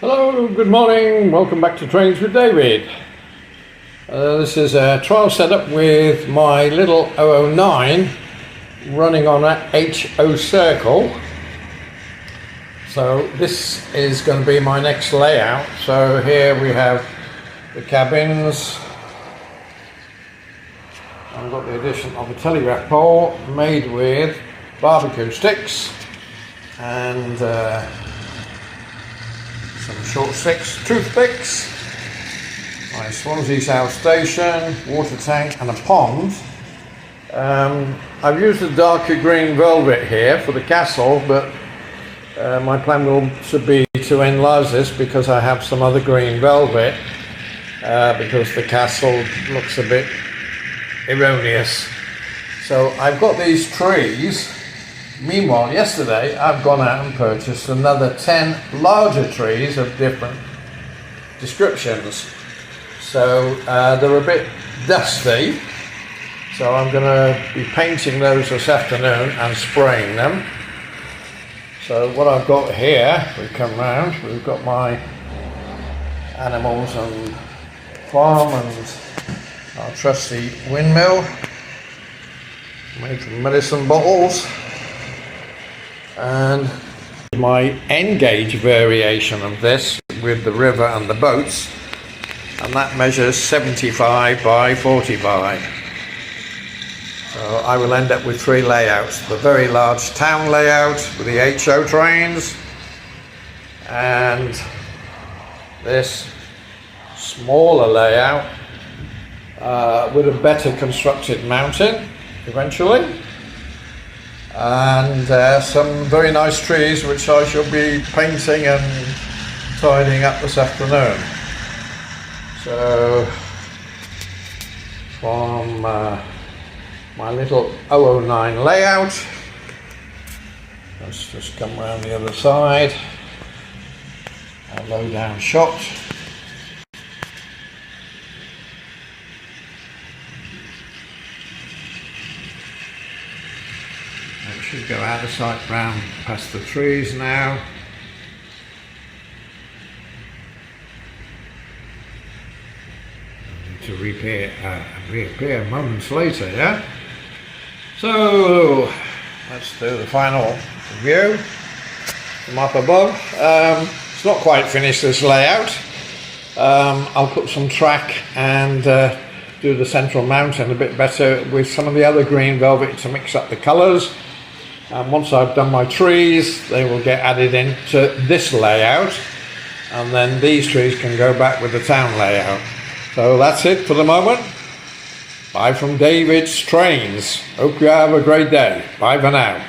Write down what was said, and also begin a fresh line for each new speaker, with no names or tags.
Hello, good morning, welcome back to Trains with David. This is a trial setup with my little 009 running on a HO circle. So this is going to be my next layout. So here we have the cabins. I've got the addition of a telegraph pole made with barbecue sticks and some short sticks, toothpicks, my Swansea South Station, water tank and a pond. I've used a darker green velvet here for the castle, but my plan will be to enlarge this because I have some other green velvet because the castle looks a bit erroneous. So I've got these trees. Meanwhile, yesterday I've gone out and purchased another 10 larger trees of different descriptions. So they're a bit dusty. So I'm going to be painting those this afternoon and spraying them. So what I've got here, we come round, we've got my animals and farm and our trusty windmill made from medicine bottles. And my N-gauge variation of this with the river and the boats, and that measures 75 by 45. So I will end up with 3 layouts: the very large town layout with the HO trains, and this smaller layout with a better constructed mountain eventually. And some very nice trees which I shall be painting and tidying up this afternoon. So from my little 009 layout, let's just come around the other side, a low down shot. Should go out of sight round past the trees now. I need to reappear moments later, yeah? So let's do the final view from up above. It's not quite finished, this layout. I'll put some track and do the central mountain a bit better with some of the other green velvet to mix up the colours. And once I've done my trees, they will get added into this layout, and then these trees can go back with the town layout. So that's it for the moment. Bye from David's Trains. Hope you have a great day. Bye for now.